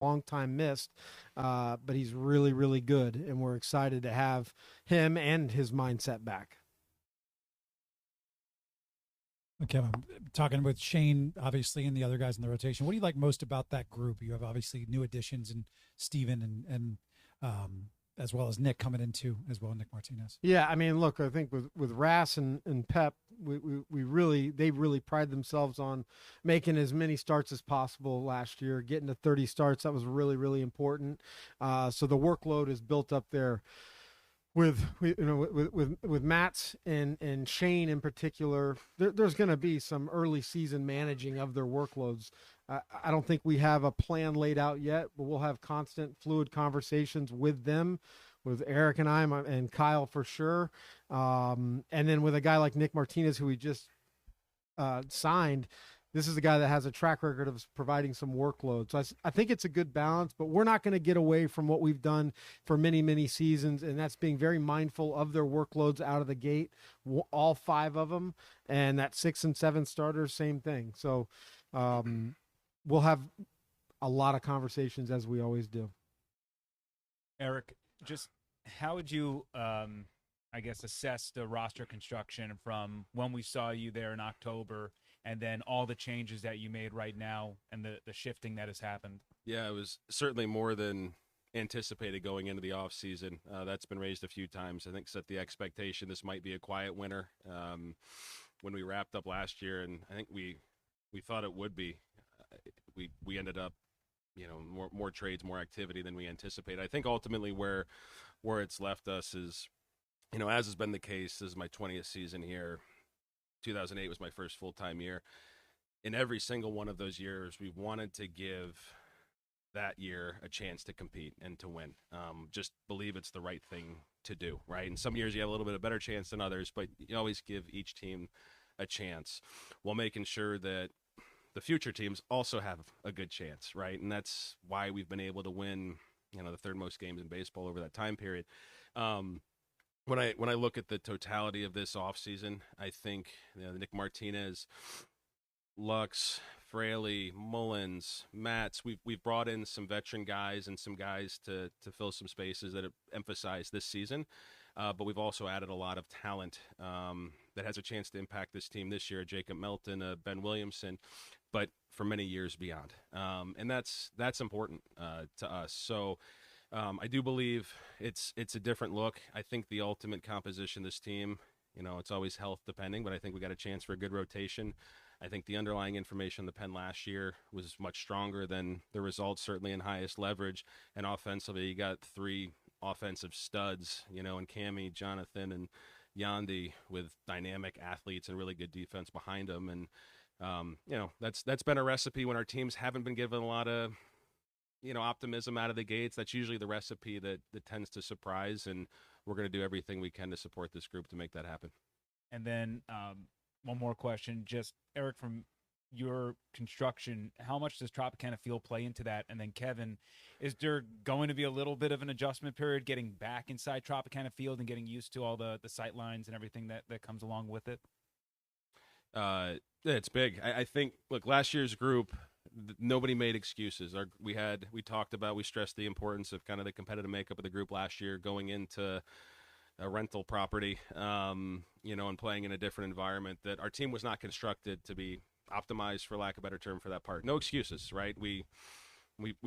long time missed, but he's really, really good, and we're excited to have him and his mindset back. Okay, I'm talking with Shane, obviously, and the other guys in the rotation. What do you like most about that group? You have obviously new additions and Steven and as well as Nick coming into as well, Nick Martinez. Yeah, I mean, look, I think with Rass and Pep, we really they really pride themselves on making as many starts as possible last year, getting to 30 starts. That was really, really important. So the workload is built up there with Matt's and Shane in particular. There's going to be some early season managing of their workloads. I don't think we have a plan laid out yet, but we'll have constant fluid conversations with them, with Eric and I and Kyle for sure. And then with a guy like Nick Martinez, who we just signed, this is a guy that has a track record of providing some workload. So I think it's a good balance, but we're not going to get away from what we've done for many, many seasons, and that's being very mindful of their workloads out of the gate, all five of them, and that 6 and 7 starters, same thing. So we'll have a lot of conversations as we always do. Eric, just how would you, I guess, assess the roster construction from when we saw you there in October and then all the changes that you made right now and the shifting that has happened? Yeah, it was certainly more than anticipated going into the offseason. That's been raised a few times. I think set the expectation this might be a quiet winter. When we wrapped up last year, and I think we thought it would be, we ended up, more trades, more activity than we anticipated. I think ultimately where it's left us is, as has been the case, this is my 20th season here. 2008 was my first full-time year. In every single one of those years, we wanted to give that year a chance to compete and to win. Just believe it's the right thing to do, right? And some years you have a little bit of better chance than others, but you always give each team a chance while making sure that the future teams also have a good chance, right? And that's why we've been able to win, the third most games in baseball over that time period. When I look at the totality of this offseason, I think Nick Martinez, Lux, Fraley, Mullins, Matz, we've brought in some veteran guys and some guys to fill some spaces that have emphasized this season. But we've also added a lot of talent that has a chance to impact this team this year. Jacob Melton, Ben Williamson, but for many years beyond. And that's important to us. So I do believe it's a different look. I think the ultimate composition of this team, it's always health depending, but I think we got a chance for a good rotation. I think the underlying information in the pen last year was much stronger than the results, certainly in highest leverage. And offensively, you got three offensive studs, in Cammy, Jonathan, and Yandy, with dynamic athletes and really good defense behind them. And, that's been a recipe when our teams haven't been given a lot of optimism out of the gates. That's usually the recipe that tends to surprise, and we're going to do everything we can to support this group to make that happen. And then one more question, just Eric, from your construction, how much does Tropicana Field play into that? And then Kevin, is there going to be a little bit of an adjustment period getting back inside Tropicana Field and getting used to all the sight lines and everything that comes along with it? It's big. I think, look, last year's group, nobody made excuses. We stressed the importance of kind of the competitive makeup of the group last year going into a rental property, and playing in a different environment, that our team was not constructed to be optimized, for lack of a better term, for that part. No excuses, right? We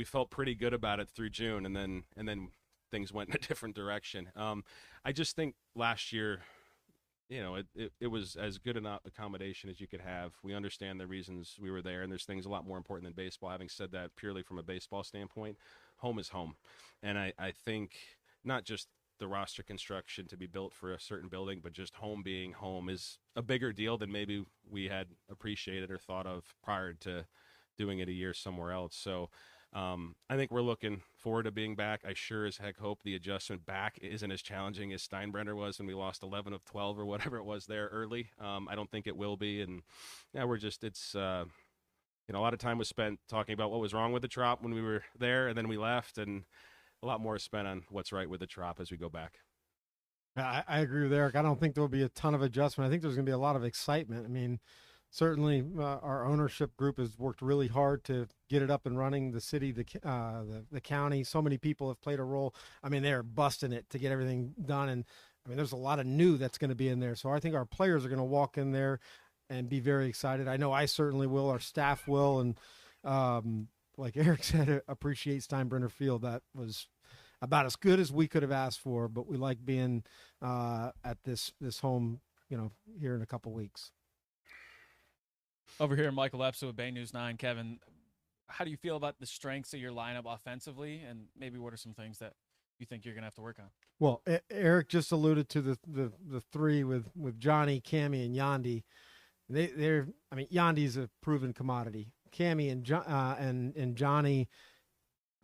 felt pretty good about it through June, and then things went in a different direction. I just think last year, it was as good an accommodation as you could have. We understand the reasons we were there, and there's things a lot more important than baseball. Having said that, purely from a baseball standpoint, home is home. And I think not just the roster construction to be built for a certain building, but just home being home is a bigger deal than maybe we had appreciated or thought of prior to doing it a year somewhere else. So I think we're looking forward to being back. I sure as heck hope the adjustment back isn't as challenging as Steinbrenner was when we lost 11 of 12 or whatever it was there early. I don't think it will be. And yeah, a lot of time was spent talking about what was wrong with the Trop when we were there, and then we left, and a lot more is spent on what's right with the Trop as we go back. I agree with Eric. I don't think there will be a ton of adjustment. I think there's going to be a lot of excitement. I mean, Certainly, our ownership group has worked really hard to get it up and running. The city, the county, so many people have played a role. I mean, they're busting it to get everything done, and I mean, there's a lot of new that's going to be in there. So I think our players are going to walk in there and be very excited. I know I certainly will. Our staff will, and like Eric said, appreciate Steinbrenner Field. That was about as good as we could have asked for. But we like being at this home, here in a couple weeks. Over here, Michael Epsa with Bay News 9. Kevin, how do you feel about the strengths of your lineup offensively, and maybe what are some things that you think you're going to have to work on? Well, Eric just alluded to the three with Johnny, Cammy, and Yandy. I mean, Yandy's a proven commodity. Cammy and Johnny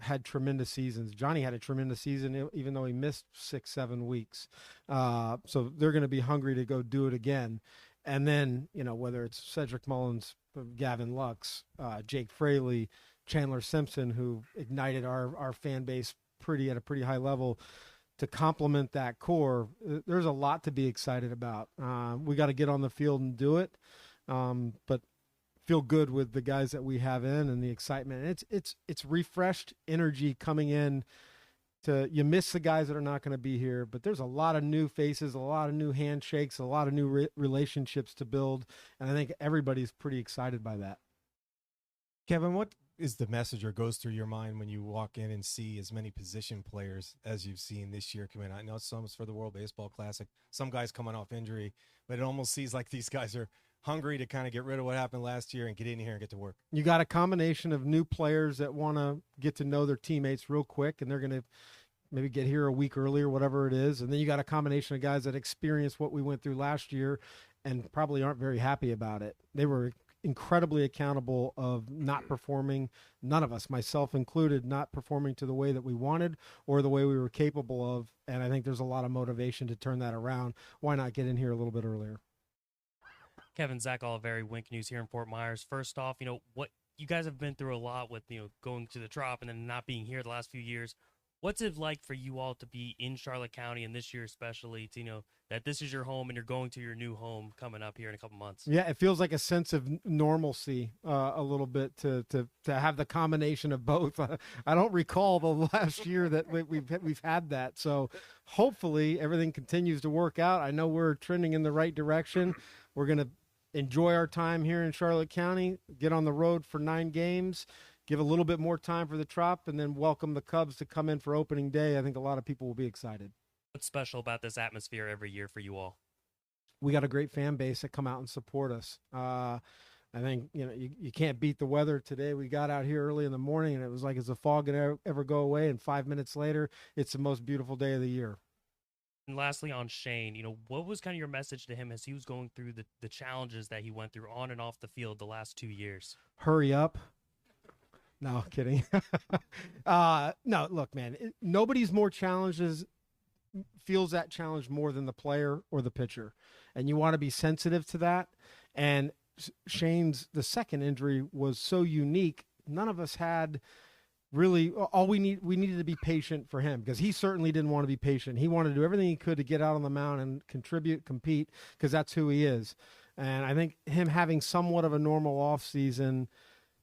had tremendous seasons. Johnny had a tremendous season, even though he missed 6-7 weeks. So they're going to be hungry to go do it again. And then, whether it's Cedric Mullins, Gavin Lux, Jake Fraley, Chandler Simpson, who ignited our fan base at a pretty high level, to complement that core, there's a lot to be excited about. We got to get on the field and do it, but feel good with the guys that we have in and the excitement. It's refreshed energy coming in. You miss the guys that are not going to be here, but there's a lot of new faces, a lot of new handshakes, a lot of new relationships to build, and I think everybody's pretty excited by that. Kevin, what is the message or goes through your mind when you walk in and see as many position players as you've seen this year come in? I know some is for the World Baseball Classic, some guys coming off injury, but it almost seems like these guys are hungry to kind of get rid of what happened last year and get in here and get to work. You got a combination of new players that want to get to know their teammates real quick, and they're going to maybe get here a week earlier, whatever it is. And then you got a combination of guys that experienced what we went through last year and probably aren't very happy about it. They were incredibly accountable of not performing, none of us, myself included, not performing to the way that we wanted or the way we were capable of. And I think there's a lot of motivation to turn that around. Why not get in here a little bit earlier? Kevin, Zach Oliveri, Wink News here in Fort Myers. First off, what you guys have been through a lot with, going to the Trop and then not being here the last few years. What's it like for you all to be in Charlotte County and this year especially to that this is your home and you're going to your new home coming up here in a couple months? Yeah, it feels like a sense of normalcy a little bit to have the combination of both. I don't recall the last year that we've had that. So hopefully everything continues to work out. I know we're trending in the right direction. We're going to enjoy our time here in Charlotte County, get on the road for 9 games, give a little bit more time for the Trop, and then welcome the Cubs to come in for opening day. I think a lot of people will be excited. What's special about this atmosphere every year for you all? We got a great fan base that come out and support us. I think, you can't beat the weather today. We got out here early in the morning, and it was like, is the fog going to ever go away? And 5 minutes later, it's the most beautiful day of the year. And lastly, on Shane, what was kind of your message to him as he was going through the challenges that he went through on and off the field the last 2 years? Hurry up. No, kidding. No, look, man, nobody's more feels that challenge more than the player or the pitcher. And you want to be sensitive to that. And the second injury was so unique. None of us had really we needed to be patient for him because he certainly didn't want to be patient. He wanted to do everything he could to get out on the mound and contribute, compete, because that's who he is. And I think him having somewhat of a normal off season,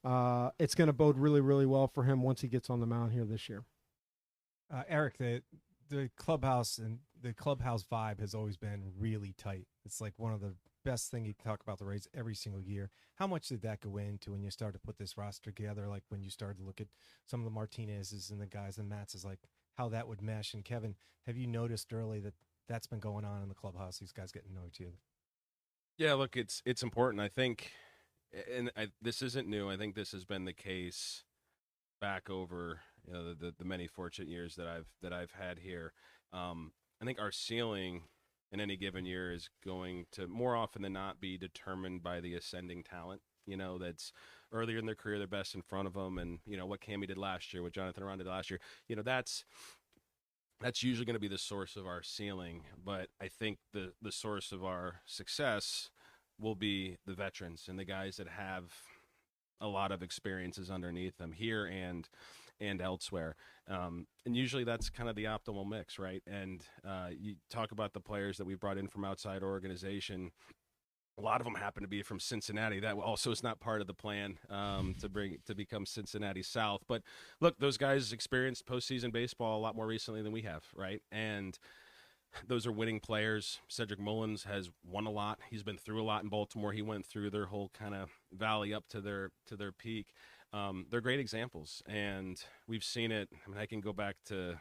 it's going to bode really, really well for him once he gets on the mound here this year. Eric, the clubhouse and the clubhouse vibe has always been really tight. It's like one of the best thing you can talk about the Rays every single year. How much did that go into when you started to put this roster together? Like when you started to look at some of the Martinez's and the guys and Matt's, is like how that would mesh. And Kevin, have you noticed early that that's been going on in the clubhouse? These guys getting to know each other. Yeah, look, it's important. I think, and this isn't new. I think this has been the case back over the many fortunate years that I've had here. I think our ceiling in any given year is going to more often than not be determined by the ascending talent. That's earlier in their career, they're best in front of them, and what Cammy did last year, what Jonathan Aranda did last year. That's usually going to be the source of our ceiling. But I think the source of our success will be the veterans and the guys that have a lot of experiences underneath them here and elsewhere. And usually that's kind of the optimal mix, right? And you talk about the players that we brought in from outside organization. A lot of them happen to be from Cincinnati. That also is not part of the plan to become Cincinnati South. But look, those guys experienced postseason baseball a lot more recently than we have, right? And those are winning players. Cedric Mullins has won a lot. He's been through a lot in Baltimore. He went through their whole kind of valley up to their peak. They're great examples, and we've seen it. I mean, I can go back to,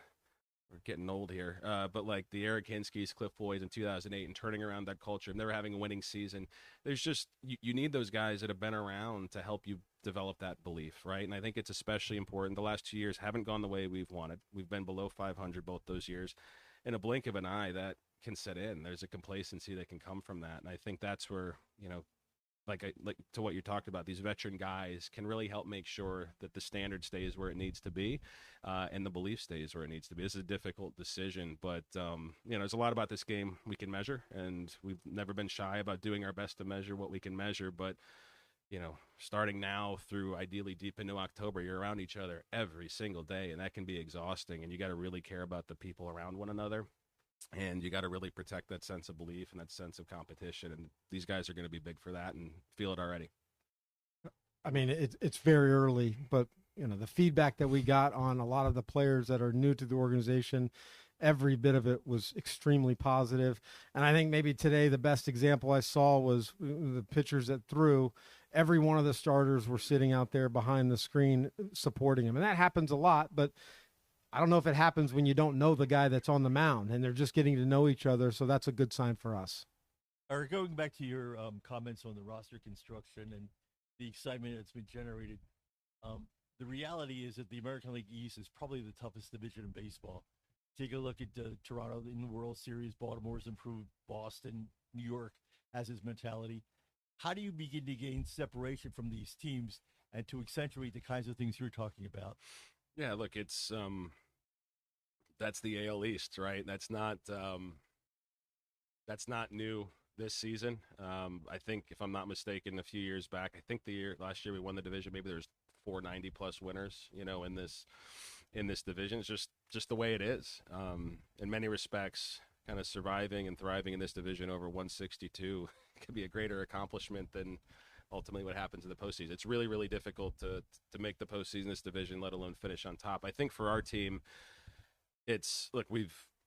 we're getting old here, but like the Eric Hinskies, Cliff Boys in 2008, and turning around that culture, and they're having a winning season. There's just, you need those guys that have been around to help you develop that belief, right? And I think it's especially important. The last 2 years haven't gone the way we've wanted. We've been below 500 both those years. In a blink of an eye, that can set in. There's a complacency that can come from that, and I think that's where, like to what you talked about, these veteran guys can really help make sure that the standard stays where it needs to be, and the belief stays where it needs to be. This is a difficult decision, but there's a lot about this game we can measure, and we've never been shy about doing our best to measure what we can measure. But starting now through ideally deep into October, you're around each other every single day, and that can be exhausting. And you got to really care about the people around one another, and you got to really protect that sense of belief and that sense of competition. And these guys are going to be big for that and feel it already. I mean, it's very early, but the feedback that we got on a lot of the players that are new to the organization, every bit of it was extremely positive. And I think maybe today the best example I saw was the pitchers that threw. Every one of the starters were sitting out there behind the screen supporting him. And that happens a lot, but I don't know if it happens when you don't know the guy that's on the mound and they're just getting to know each other. So that's a good sign for us. Eric, going back to your comments on the roster construction and the excitement that's been generated, the reality is that the American League East is probably the toughest division in baseball. Take a look at Toronto in the World Series. Baltimore's improved. Boston, New York has his mentality. How do you begin to gain separation from these teams and to accentuate the kinds of things you're talking about? Yeah, look, it's that's the AL East, right? That's not new this season. I think, if I'm not mistaken, a few years back, I think last year we won the division. Maybe there's 490 plus winners, in this division. It's just the way it is. In many respects, kind of surviving and thriving in this division over 162 could be a greater accomplishment than ultimately what happens in the postseason. It's really, really difficult to make the postseason in this division, let alone finish on top. I think for our team,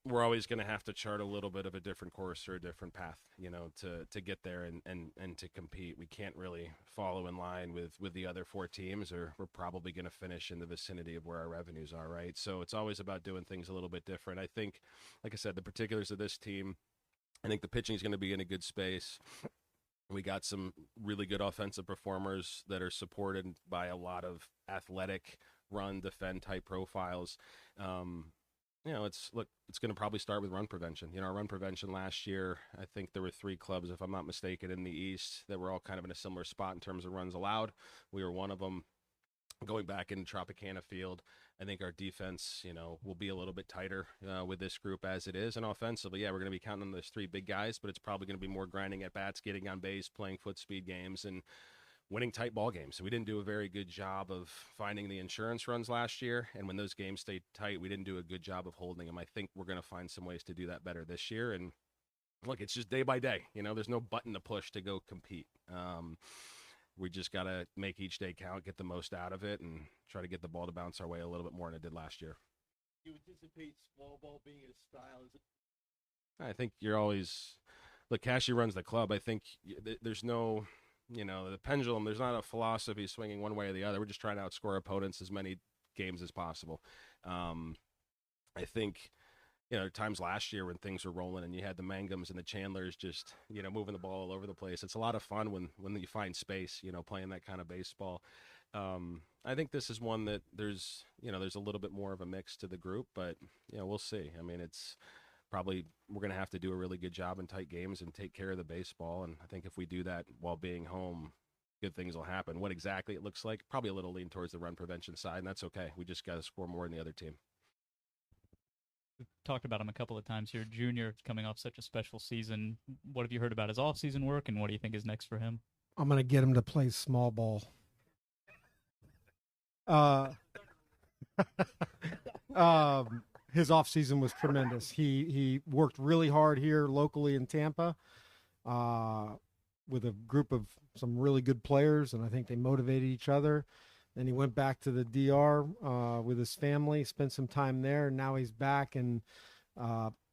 we're always going to have to chart a little bit of a different course or a different path, to get there and to compete. We can't really follow in line with the other four teams, or we're probably going to finish in the vicinity of where our revenues are, right? So it's always about doing things a little bit different. I think, like I said, the particulars of this team, I think the pitching is going to be in a good space. We got some really good offensive performers that are supported by a lot of athletic run, defend type profiles. It's going to probably start with run prevention. Our run prevention last year, I think there were 3 clubs, if I'm not mistaken, in the East that were all kind of in a similar spot in terms of runs allowed. We were one of them. Going back in Tropicana Field, I think our defense, will be a little bit tighter with this group as it is. And offensively, we're going to be counting on those 3 big guys, but it's probably going to be more grinding at bats, getting on base, playing foot speed games, and winning tight ball games. So we didn't do a very good job of finding the insurance runs last year, and when those games stayed tight, we didn't do a good job of holding them. I think we're going to find some ways to do that better this year. And look, it's just day by day. There's no button to push to go compete. We just got to make each day count, get the most out of it, and try to get the ball to bounce our way a little bit more than it did last year. Do you anticipate small ball being a style? I think you're always – look, Cashy runs the club. I think there's no – the pendulum, there's not a philosophy swinging one way or the other. We're just trying to outscore opponents as many games as possible. I think – times last year when things were rolling and you had the Mangums and the Chandlers just, moving the ball all over the place. It's a lot of fun when you find space, playing that kind of baseball. I think this is one that there's a little bit more of a mix to the group, but, we'll see. I mean, it's probably we're going to have to do a really good job in tight games and take care of the baseball. And I think if we do that while being home, good things will happen. What exactly it looks like, probably a little lean towards the run prevention side, and that's okay. We just got to score more than the other team. We've talked about him a couple of times here. Junior coming off such a special season. What have you heard about his off-season work, and what do you think is next for him? I'm going to get him to play small ball. His off-season was tremendous. He worked really hard here locally in Tampa. with a group of some really good players, and I think they motivated each other. Then he went back to the DR with his family, spent some time there, and now he's back. And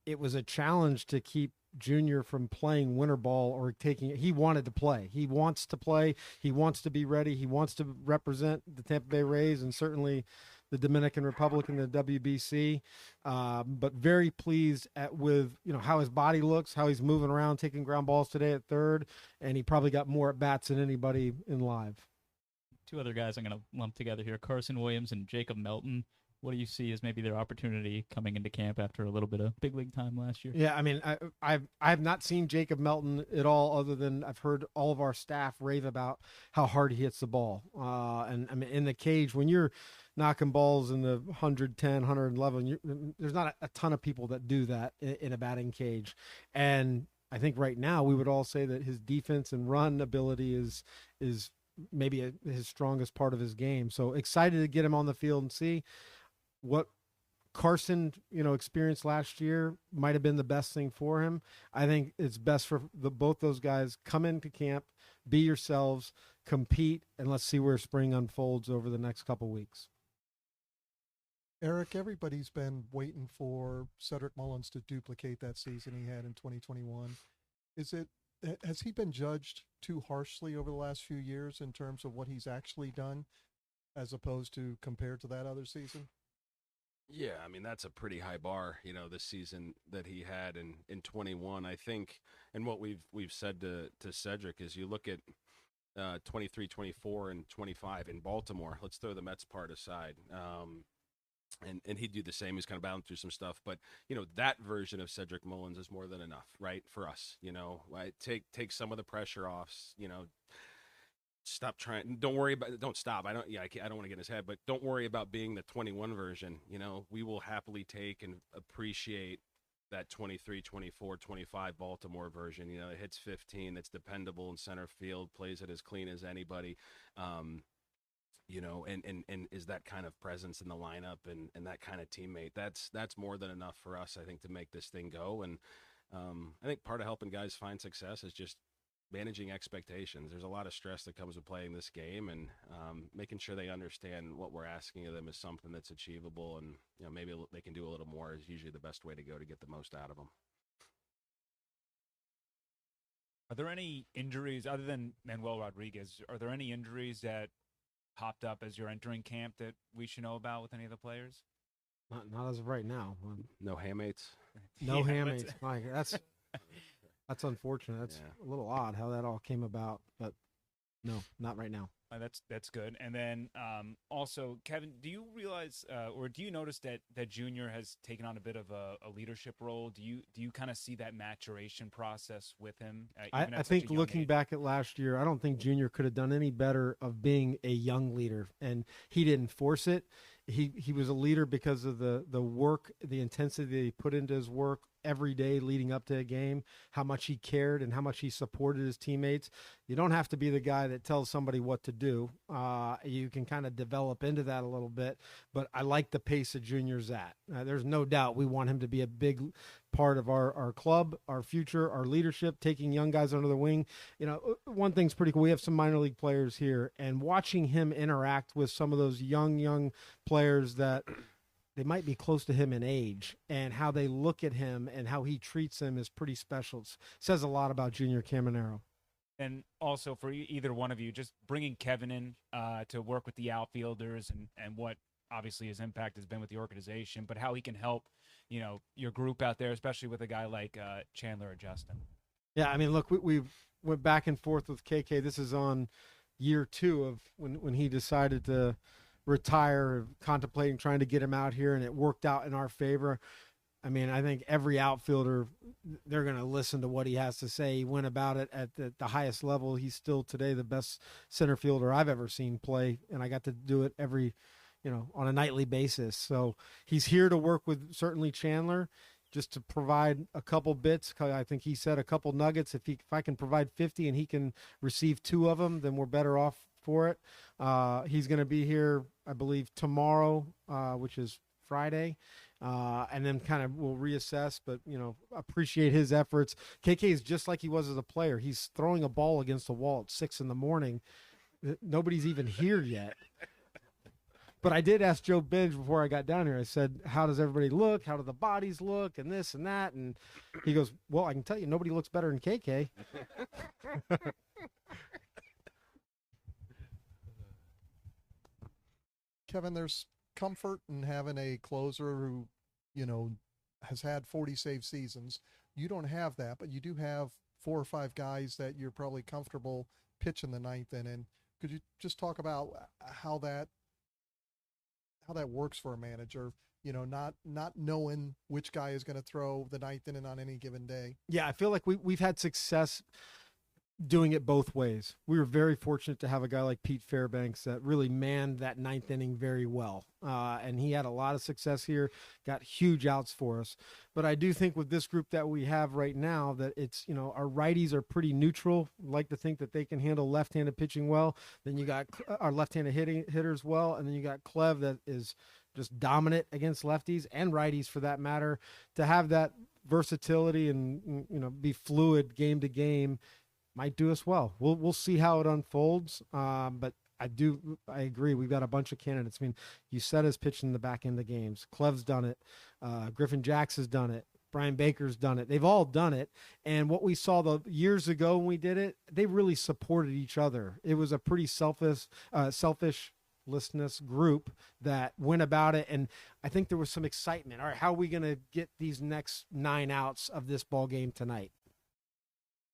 it was a challenge to keep Junior from playing winter ball or taking it. He wanted to play. He wants to play. He wants to be ready. He wants to represent the Tampa Bay Rays and certainly the Dominican Republic and the WBC. But very pleased with how his body looks, how he's moving around, taking ground balls today at third, and he probably got more at bats than anybody in live. Two other guys I'm going to lump together here, Carson Williams and Jacob Melton. What do you see as maybe their opportunity coming into camp after a little bit of big league time last year? Yeah, I mean, I've not seen Jacob Melton at all, other than I've heard all of our staff rave about how hard he hits the ball. And I mean, in the cage, when you're knocking balls in the 110, 111, there's not a ton of people that do that in a batting cage. And I think right now we would all say that his defense and run ability is maybe his strongest part of his game. So excited to get him on the field and see what Carson, experienced last year might have been the best thing for him. I think it's best for both those guys. Come into camp, be yourselves, compete, and let's see where spring unfolds over the next couple weeks. Eric, everybody's been waiting for Cedric Mullins to duplicate that season he had in 2021. Has he been judged too harshly over the last few years in terms of what he's actually done as opposed to compared to that other season? Yeah, I mean, that's a pretty high bar, this season that he had in 21, I think. And what we've said to Cedric is you look at 23, 24, and 25 in Baltimore. Let's throw the Mets part aside. And he'd do the same. He's kind of battling through some stuff. But, that version of Cedric Mullins is more than enough, right, for us. Take some of the pressure off, stop trying. Don't worry about. Don't stop. I don't want to get in his head, but don't worry about being the 21 version. We will happily take and appreciate that 23, 24, 25 Baltimore version. It hits 15. That's dependable in center field. Plays it as clean as anybody. And is that kind of presence in the lineup and that kind of teammate. That's more than enough for us, I think, to make this thing go. And I think part of helping guys find success is just managing expectations. There's a lot of stress that comes with playing this game, and making sure they understand what we're asking of them is something that's achievable, and maybe they can do a little more is usually the best way to go to get the most out of them. Are there any injuries other than Manuel Rodriguez? Are there any injuries that popped up as you're entering camp that we should know about with any of the players? Not as of right now. No hammates. No hammates. Mike, that's unfortunate. That's a little odd how that all came about, but no, not right now. That's good. And then also, Kevin, do you realize or do you notice that Junior has taken on a bit of a leadership role? Do you kind of see that maturation process with him? I think looking back at last year, I don't think Junior could have done any better of being a young leader, and he didn't force it. He was a leader because of the work, the intensity that he put into his work every day leading up to a game, how much he cared and how much he supported his teammates. You don't have to be the guy that tells somebody what to do. You can kind of develop into that a little bit, but I like the pace that Junior's at. There's no doubt we want him to be a big part of our club, our future, our leadership, taking young guys under the wing. One thing's pretty cool. We have some minor league players here, and watching him interact with some of those young players that they might be close to him in age, and how they look at him and how he treats them is pretty special. It says a lot about Junior Caminero. And also for either one of you, just bringing Kevin in to work with the outfielders and what obviously his impact has been with the organization, but how he can help, your group out there, especially with a guy like Chandler or Justin. Yeah, I mean, look, we went back and forth with KK. This is on year 2 of when he decided to retire, contemplating trying to get him out here, and it worked out in our favor. I mean, I think every outfielder, they're going to listen to what he has to say. He went about it at the highest level. He's still today the best center fielder I've ever seen play, and I got to do it on a nightly basis. So he's here to work with certainly Chandler, just to provide a couple bits. I think he said a couple nuggets. If I can provide 50 and he can receive 2 of them, then we're better off for it. He's going to be here, I believe, tomorrow, which is Friday, and then kind of we'll reassess. But appreciate his efforts. KK is just like he was as a player. He's throwing a ball against the wall at 6 a.m. Nobody's even here yet. But I did ask Joe Benj before I got down here. I said, how does everybody look? How do the bodies look? And this and that. And he goes, well, I can tell you, nobody looks better than KK. Kevin, there's comfort in having a closer who, has had 40 save seasons. You don't have that, but you do have 4 or 5 guys that you're probably comfortable pitching the 9th inning. Could you just talk about how that works for a manager, not knowing which guy is going to throw the 9th inning on any given day? Yeah, I feel like we've had success doing it both ways. We were very fortunate to have a guy like Pete Fairbanks that really manned that 9th inning very well. And he had a lot of success here, got huge outs for us. But I do think with this group that we have right now that it's, our righties are pretty neutral. Like to think that they can handle left-handed pitching well. Then you got our left-handed hitters well. And then you got Clev that is just dominant against lefties and righties for that matter. To have that versatility and, be fluid game to game might do us well. We'll see how it unfolds. But I agree. We've got a bunch of candidates. I mean, you said us pitching the back end of games. Clev's done it. Griffin Jacks has done it. Brian Baker's done it. They've all done it. And what we saw the years ago when we did it, they really supported each other. It was a pretty selfishness group that went about it. And I think there was some excitement. All right, how are we going to get these next 9 outs of this ball game tonight?